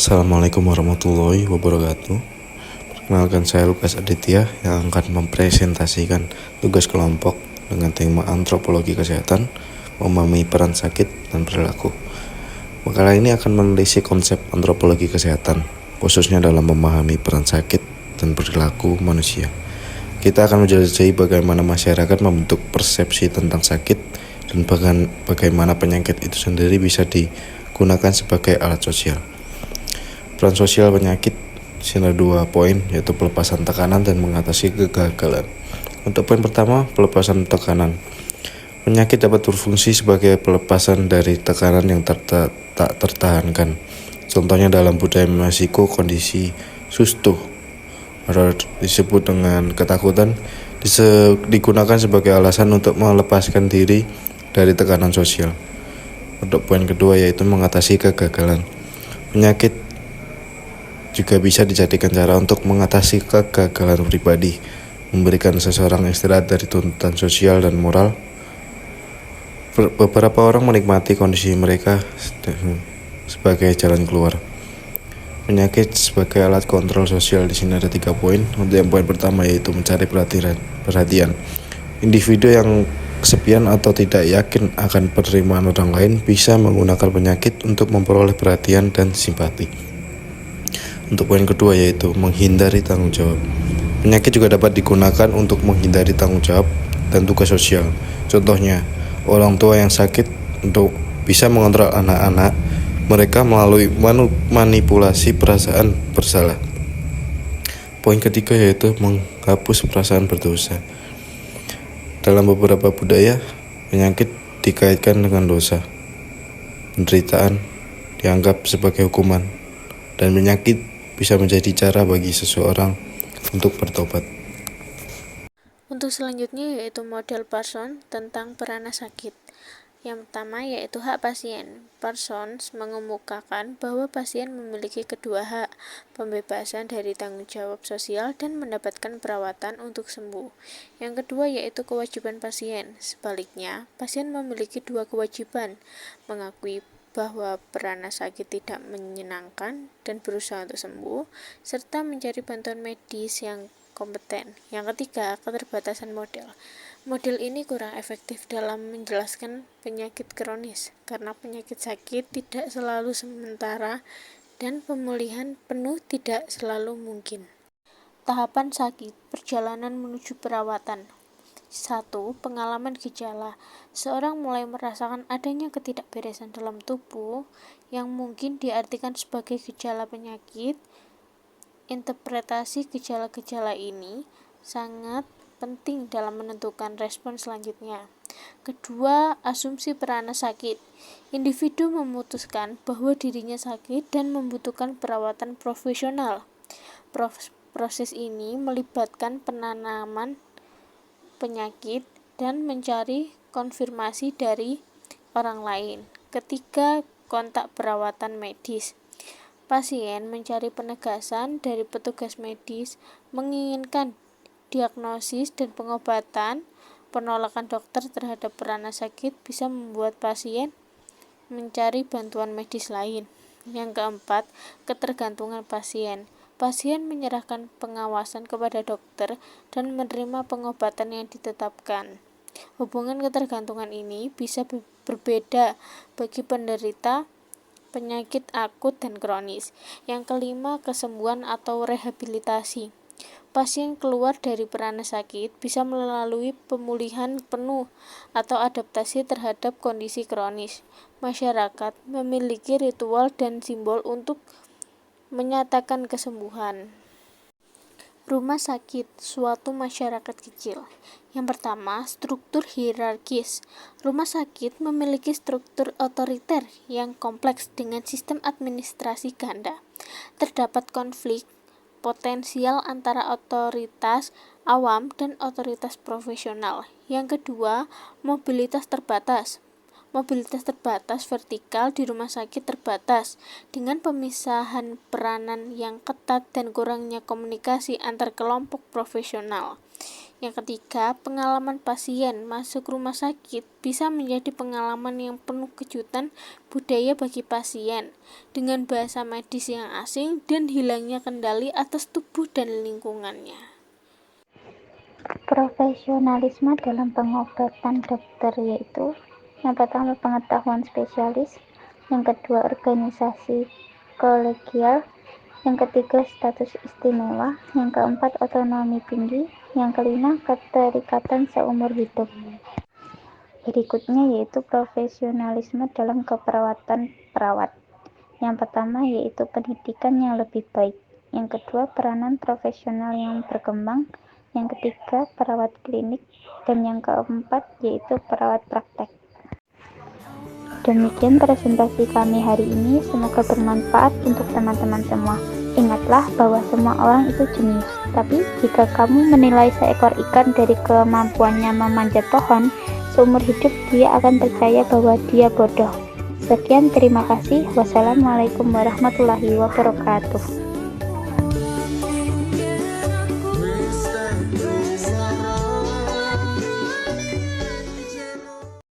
Assalamualaikum warahmatullahi wabarakatuh. Perkenalkan, saya Lukas Aditya yang akan mempresentasikan tugas kelompok dengan tema antropologi kesehatan, memahami peran sakit dan perilaku. Makalah ini akan menelisik konsep antropologi kesehatan, khususnya dalam memahami peran sakit dan perilaku manusia. Kita akan menjelajahi bagaimana masyarakat membentuk persepsi tentang sakit dan bagaimana penyakit itu sendiri bisa digunakan sebagai alat sosial. Peran sosial penyakit, sinar 2 poin, yaitu pelepasan tekanan dan mengatasi kegagalan. Untuk poin pertama, pelepasan tekanan. Penyakit dapat berfungsi sebagai pelepasan dari tekanan yang tak tertahankan. Contohnya dalam budaya Meksiko, kondisi sustuh atau disebut dengan ketakutan digunakan sebagai alasan untuk melepaskan diri dari tekanan sosial. Untuk poin kedua, yaitu mengatasi kegagalan. Penyakit juga bisa dijadikan cara untuk mengatasi kegagalan pribadi, memberikan seseorang istirahat dari tuntutan sosial dan moral. Beberapa orang menikmati kondisi mereka sebagai jalan keluar. Penyakit sebagai alat kontrol sosial, di sini ada 3 poin. Untuk yang poin pertama, yaitu mencari perhatian. Individu yang kesepian atau tidak yakin akan penerimaan orang lain bisa menggunakan penyakit untuk memperoleh perhatian dan simpati. Untuk poin kedua, yaitu menghindari tanggung jawab. Penyakit juga dapat digunakan untuk menghindari tanggung jawab dan tugas sosial. Contohnya, orang tua yang sakit untuk bisa mengontrol anak-anak mereka melalui manipulasi perasaan bersalah. Poin ketiga, yaitu menghapus perasaan berdosa. Dalam beberapa budaya, penyakit dikaitkan dengan dosa. Penderitaan dianggap sebagai hukuman, dan penyakit bisa menjadi cara bagi seseorang untuk bertobat. Untuk selanjutnya yaitu model Parsons tentang peran sakit. Yang pertama yaitu hak pasien. Parsons mengemukakan bahwa pasien memiliki kedua hak, pembebasan dari tanggung jawab sosial dan mendapatkan perawatan untuk sembuh. Yang kedua yaitu kewajiban pasien. Sebaliknya, pasien memiliki dua kewajiban, mengakui bahwa peran sakit tidak menyenangkan dan berusaha untuk sembuh, serta mencari bantuan medis yang kompeten. Yang ketiga, keterbatasan model. Model ini kurang efektif dalam menjelaskan penyakit kronis, karena penyakit sakit tidak selalu sementara dan pemulihan penuh tidak selalu mungkin. Tahapan sakit, perjalanan menuju perawatan. 1. Pengalaman gejala. Seorang mulai merasakan adanya ketidakberesan dalam tubuh yang mungkin diartikan sebagai gejala penyakit. Interpretasi gejala-gejala ini sangat penting dalam menentukan respon selanjutnya. Kedua, asumsi peran sakit. Individu memutuskan bahwa dirinya sakit dan membutuhkan perawatan profesional. Proses ini melibatkan penanaman penyakit dan mencari konfirmasi dari orang lain. Ketiga, kontak perawatan medis. Pasien mencari penegasan dari petugas medis, menginginkan diagnosis dan pengobatan. Penolakan dokter terhadap peran sakit bisa membuat pasien mencari bantuan medis lain. Yang keempat, ketergantungan pasien. Pasien menyerahkan pengawasan kepada dokter dan menerima pengobatan yang ditetapkan. Hubungan ketergantungan ini bisa berbeda bagi penderita penyakit akut dan kronis. Yang kelima, kesembuhan atau rehabilitasi. Pasien keluar dari peran sakit bisa melalui pemulihan penuh atau adaptasi terhadap kondisi kronis. Masyarakat memiliki ritual dan simbol untuk menyatakan kesembuhan. Rumah sakit suatu masyarakat kecil. Yang pertama, struktur hierarkis. Rumah sakit memiliki struktur otoriter yang kompleks dengan sistem administrasi ganda. Terdapat konflik potensial antara otoritas awam dan otoritas profesional. Yang kedua, mobilitas terbatas. Mobilitas terbatas vertikal di rumah sakit terbatas, dengan pemisahan peranan yang ketat dan kurangnya komunikasi antar kelompok profesional. Yang ketiga, pengalaman pasien masuk rumah sakit bisa menjadi pengalaman yang penuh kejutan budaya bagi pasien, dengan bahasa medis yang asing dan hilangnya kendali atas tubuh dan lingkungannya. Profesionalisme dalam pengobatan dokter yaitu yang pertama pengetahuan spesialis, yang kedua organisasi kolegial, yang ketiga status istimewa, yang keempat otonomi tinggi, yang kelima keterikatan seumur hidup. Berikutnya yaitu profesionalisme dalam keperawatan perawat. Yang pertama yaitu pendidikan yang lebih baik, yang kedua peranan profesional yang berkembang, yang ketiga perawat klinik, dan yang keempat yaitu perawat praktek. Demikian presentasi kami hari ini, semoga bermanfaat untuk teman-teman semua. Ingatlah bahwa semua orang itu jenius, tapi jika kamu menilai seekor ikan dari kemampuannya memanjat pohon, seumur hidup dia akan percaya bahwa dia bodoh. Sekian, terima kasih. Wassalamualaikum warahmatullahi wabarakatuh.